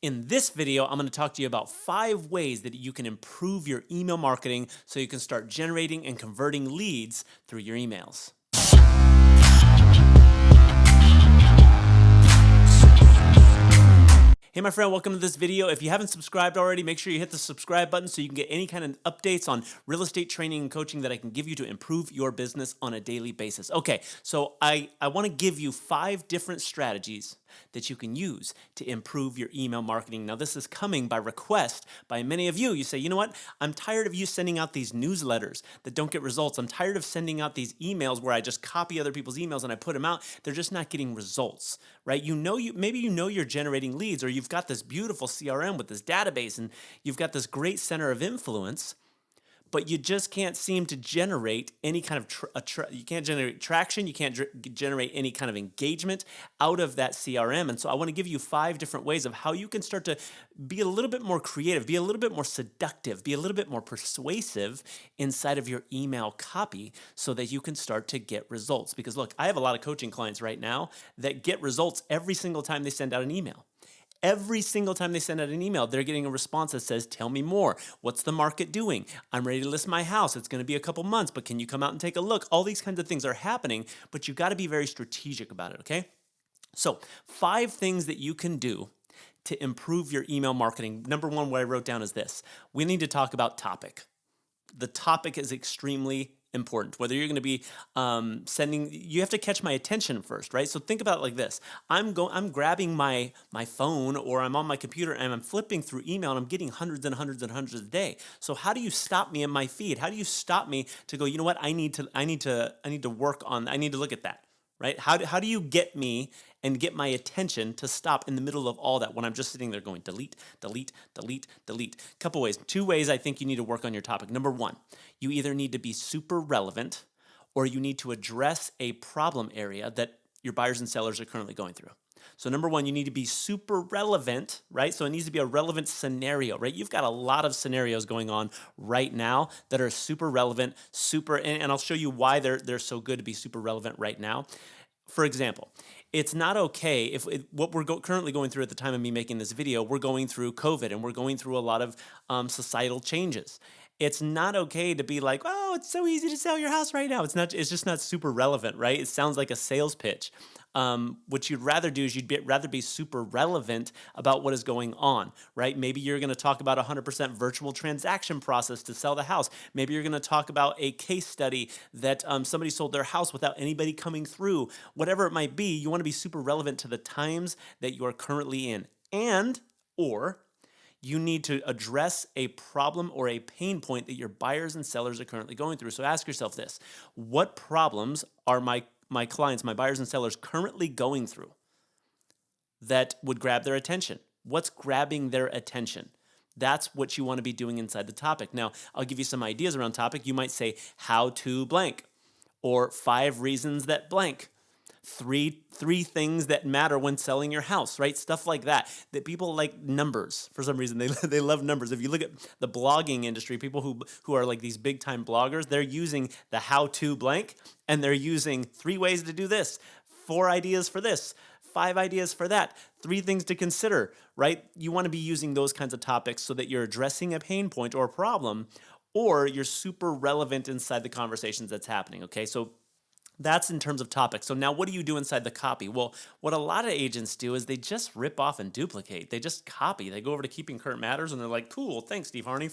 In this video, I'm going to talk to you about 5 ways that you can improve your email marketing so you can start generating and converting leads through your emails. Hey my friend, welcome to this video. If you haven't subscribed already, make sure you hit the subscribe button so you can get any kind of updates on real estate training and coaching that I can give you to improve your business on a daily basis. Okay, so I want to give you 5 different strategies that you can use to improve your email marketing. Now this is coming by request by many of you. You say, you know what? I'm tired of you sending out these newsletters that don't get results. I'm tired of sending out these emails where I just copy other people's emails and I put them out. They're just not getting results, right? Maybe you're generating leads, or you've got this beautiful CRM with this database and you've got this great center of influence, but you just can't seem to generate any kind of you can't generate traction, you can't generate any kind of engagement out of that CRM. And so I want to give you 5 different ways of how you can start to be a little bit more creative, be a little bit more seductive, be a little bit more persuasive inside of your email copy so that you can start to get results. Because look, I have a lot of coaching clients right now that get results every single time they send out an email. Every single time they send out an email, they're getting a response that says, tell me more. What's the market doing? I'm ready to list my house. It's going to be a couple months, but can you come out and take a look? All these kinds of things are happening, but you got to be very strategic about it, okay? So 5 things that you can do to improve your email marketing. Number 1, what I wrote down is this. We need to talk about topic. The topic is extremely important. Whether you're going to be you have to catch my attention first, right? So think about it like this. I'm grabbing my phone, or I'm on my computer and I'm flipping through email and I'm getting hundreds and hundreds and hundreds a day. So how do you stop me in my feed? How do you stop me to go, you know what? I need to work on, I need to look at that. Right? How do you get me and get my attention to stop in the middle of all that when I'm just sitting there going delete, delete, delete, delete? Couple ways. 2 ways I think you need to work on your topic. Number 1, you either need to be super relevant or you need to address a problem area that your buyers and sellers are currently going through. So number 1, you need to be super relevant, right? So it needs to be a relevant scenario, right? You've got a lot of scenarios going on right now that are super relevant, and I'll show you why they're so good to be super relevant right now. For example, it's not okay if what we're currently going through at the time of me making this video, we're going through COVID and we're going through a lot of societal changes. It's not okay to be like, oh, it's so easy to sell your house right now. It's just not super relevant, right? It sounds like a sales pitch. What you'd rather do is rather be super relevant about what is going on, right? Maybe you're going to talk about a 100% virtual transaction process to sell the house. Maybe you're going to talk about a case study that somebody sold their house without anybody coming through. Whatever it might be, you want to be super relevant to the times that you are currently in, or you need to address a problem or a pain point that your buyers and sellers are currently going through. So ask yourself this: what problems are my clients, my buyers and sellers currently going through that would grab their attention? What's grabbing their attention? That's what you want to be doing inside the topic. Now, I'll give you some ideas around topic. You might say how to blank, or 5 reasons that blank. Three things that matter when selling your house, right? Stuff like that. That people like numbers for some reason. They love numbers. If you look at the blogging industry, people who are like these big time bloggers, they're using the how to blank, and they're using 3 ways to do this, 4 ideas for this, 5 ideas for that, 3 things to consider, right? You want to be using those kinds of topics so that you're addressing a pain point or a problem, or you're super relevant inside the conversations that's happening. Okay, so that's in terms of topics. So now what do you do inside the copy? Well, what a lot of agents do is they just rip off and duplicate. They just copy. They go over to Keeping Current Matters and they're like, cool, thanks, Steve Harney.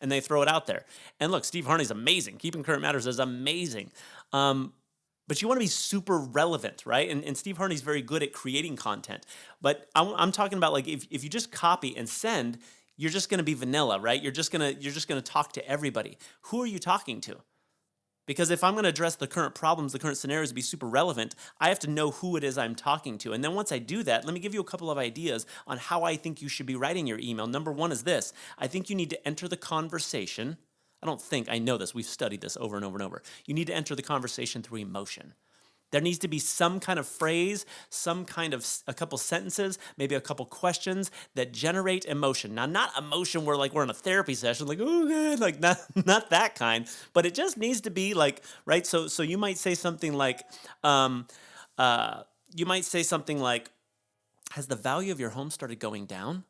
And they throw it out there. And look, Steve Harney's amazing. Keeping Current Matters is amazing. But you want to be super relevant, right? And Steve Harney's very good at creating content. But I'm talking about, like, if you just copy and send, you're just going to be vanilla, right? You're just going to talk to everybody. Who are you talking to? Because if I'm going to address the current problems, the current scenarios, to be super relevant, I have to know who it is I'm talking to. And then once I do that, let me give you a couple of ideas on how I think you should be writing your email. Number 1 is this. I think you need to enter the conversation. I know this. We've studied this over and over and over. You need to enter the conversation through emotion. There needs to be some kind of phrase, a couple sentences, maybe a couple questions that generate emotion. Now, not emotion where like we're in a therapy session, like, oh God, like not that kind, but it just needs to be like, right? So you might say something like, has the value of your home started going down?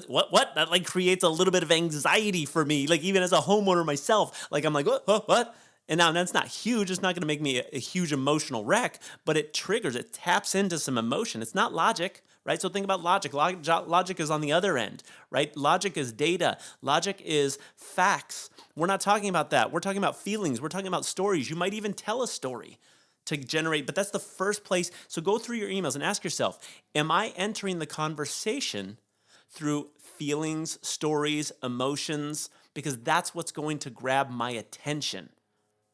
What? That like creates a little bit of anxiety for me. Like even as a homeowner myself, like I'm like, what? And now that's not huge. It's not going to make me a huge emotional wreck, but it triggers, it taps into some emotion. It's not logic, right? So think about logic. Logic is on the other end, right? Logic is data. Logic is facts. We're not talking about that. We're talking about feelings. We're talking about stories. You might even tell a story to generate, but that's the first place. So go through your emails and ask yourself, am I entering the conversation through feelings, stories, emotions? Because that's what's going to grab my attention.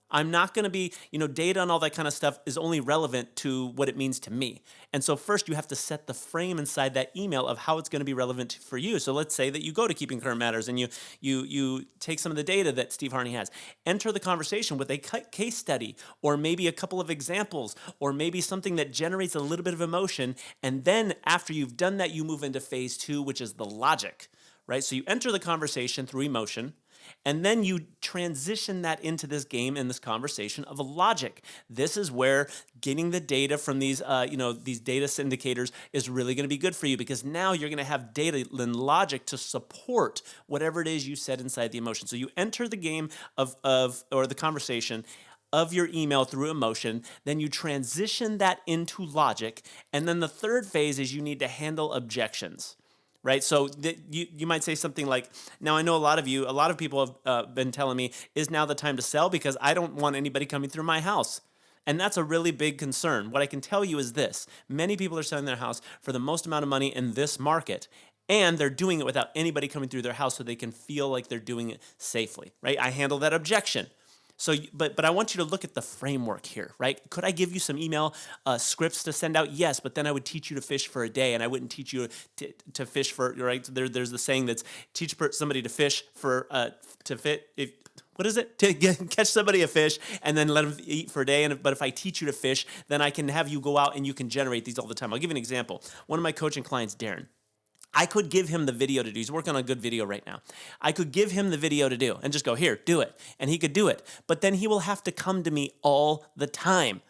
I'm not going to be, data and all that kind of stuff is only relevant to what it means to me. And so first you have to set the frame inside that email of how it's going to be relevant for you. So let's say that you go to Keeping Current Matters and you take some of the data that Steve Harney has, enter the conversation with a case study or maybe a couple of examples or maybe something that generates a little bit of emotion. And then after you've done that, you move into phase 2, which is the logic, right? So you enter the conversation through emotion. And then you transition that into this game and this conversation of a logic. This is where getting the data from these data syndicators is really going to be good for you, because now you're going to have data and logic to support whatever it is you said inside the emotion. So you enter the game or the conversation of your email through emotion, then you transition that into logic, and then the third phase is you need to handle objections. Right, so you might say something like, now I know a lot of people have been telling me, is now the time to sell because I don't want anybody coming through my house. And that's a really big concern. What I can tell you is this: many people are selling their house for the most amount of money in this market, and they're doing it without anybody coming through their house so they can feel like they're doing it safely, right? I handle that objection. So, but I want you to look at the framework here, right? Could I give you some email scripts to send out? Yes, but then I would teach you to fish for a day, and I wouldn't teach you to fish for, right? There's the saying that's teach somebody to fish for what is it? To catch somebody a fish and then let them eat for a day. But if I teach you to fish, then I can have you go out and you can generate these all the time. I'll give you an example. One of my coaching clients, Darren, I could give him the video to do. He's working on a good video right now. I could give him the video to do and just go, here, do it. And he could do it. But then he will have to come to me all the time.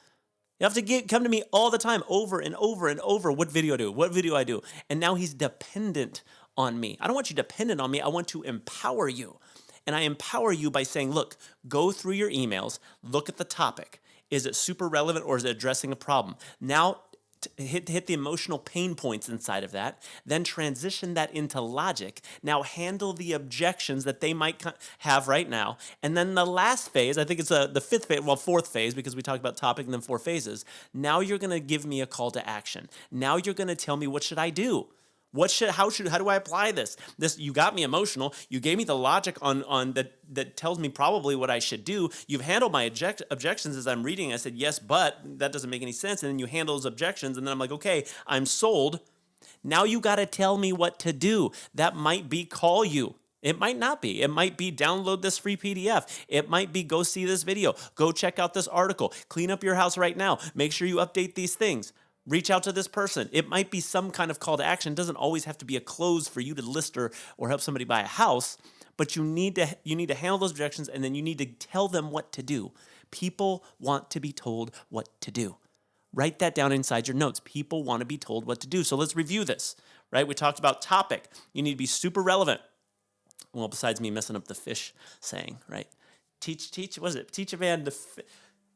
You have to come to me all the time, over and over and over. What video I do? What video I do? And now he's dependent on me. I don't want you dependent on me. I want to empower you. And I empower you by saying, look, go through your emails, look at the topic. Is it super relevant or is it addressing a problem? Now, hit the emotional pain points inside of that, then transition that into logic. Now handle the objections that they might have right now. And then the last phase, I think it's the fourth phase, because we talked about topic and then 4 phases. Now you're going to give me a call to action. Now you're going to tell me, what should I do? How do I apply this? You got me emotional. You gave me the logic on that tells me probably what I should do. You've handled my objections as I'm reading. I said, yes, but that doesn't make any sense. And then you handle those objections. And then I'm like, okay, I'm sold. Now you got to tell me what to do. That might be call you. It might not be. It might be download this free PDF. It might be go see this video. Go check out this article. Clean up your house right now. Make sure you update these things. Reach out to this person. It might be some kind of call to action. It doesn't always have to be a close for you to list or help somebody buy a house, but you need to handle those objections, and then you need to tell them what to do. People want to be told what to do. Write that down inside your notes. People want to be told what to do. So let's review this, right? We talked about topic. You need to be super relevant. Well, besides me messing up the fish saying, right? What is it?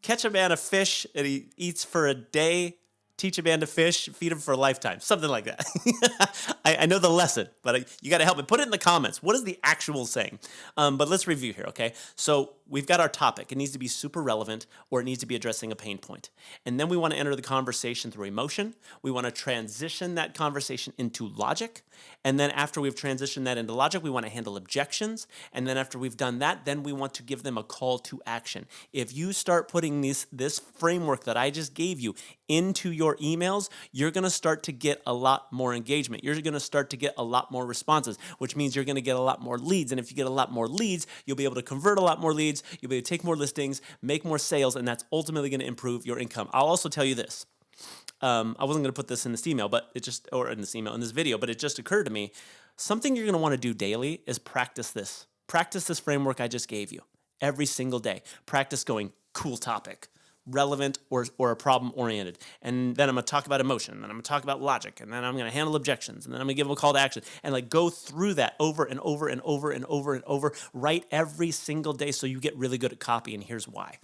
Catch a man a fish and he eats for a day. Teach a man to fish, feed him for a lifetime. Something like that. I know the lesson, but you got to help me. Put it in the comments. What is the actual saying? But let's review here, okay? So we've got our topic. It needs to be super relevant, or it needs to be addressing a pain point. And then we want to enter the conversation through emotion. We want to transition that conversation into logic. And then after we've transitioned that into logic, we want to handle objections. And then after we've done that, then we want to give them a call to action. If you start putting this framework that I just gave you into your emails, you're going to start to get a lot more engagement. You're going to start to get a lot more responses, which means you're going to get a lot more leads. And if you get a lot more leads, you'll be able to convert a lot more leads. You'll be able to take more listings, make more sales, and that's ultimately going to improve your income. I'll also tell you this. I wasn't going to put this in this email, in this video, but it just occurred to me. Something you're going to want to do daily is practice this. Practice this framework I just gave you every single day. Practice going, cool topic. relevant, or a problem oriented. And then I'm going to talk about emotion, and then I'm going to talk about logic, and then I'm going to handle objections, and then I'm going to give them a call to action, and like go through that over and over and over and over and over, write every single day so you get really good at copy. And here's why.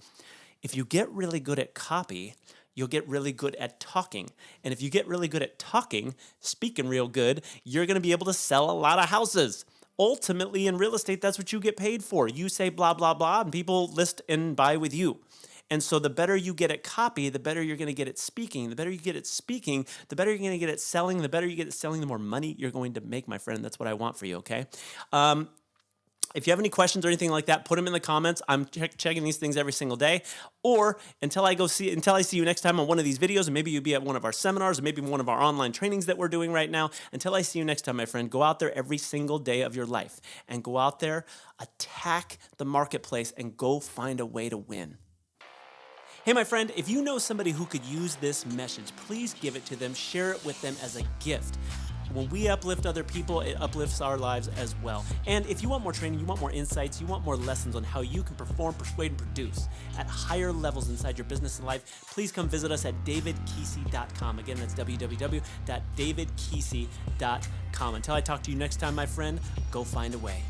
If you get really good at copy, you'll get really good at talking. And if you get really good at talking, speaking real good, you're going to be able to sell a lot of houses. Ultimately, in real estate, that's what you get paid for. You say blah, blah, blah, and people list and buy with you. And so the better you get at copy, the better you're going to get at speaking. The better you get at speaking, the better you're going to get at selling. The better you get at selling, the more money you're going to make, my friend. That's what I want for you, okay? If you have any questions or anything like that, put them in the comments. I'm checking these things every single day. Or until I see you next time on one of these videos, and maybe you'll be at one of our seminars, or maybe one of our online trainings that we're doing right now. Until I see you next time, my friend, go out there every single day of your life and go out there, attack the marketplace, and go find a way to win. Hey, my friend, if you know somebody who could use this message, please give it to them. Share it with them as a gift. When we uplift other people, it uplifts our lives as well. And if you want more training, you want more insights, you want more lessons on how you can perform, persuade, and produce at higher levels inside your business and life, please come visit us at davidkeesee.com. Again, that's www.davidkeesee.com. Until I talk to you next time, my friend, go find a way.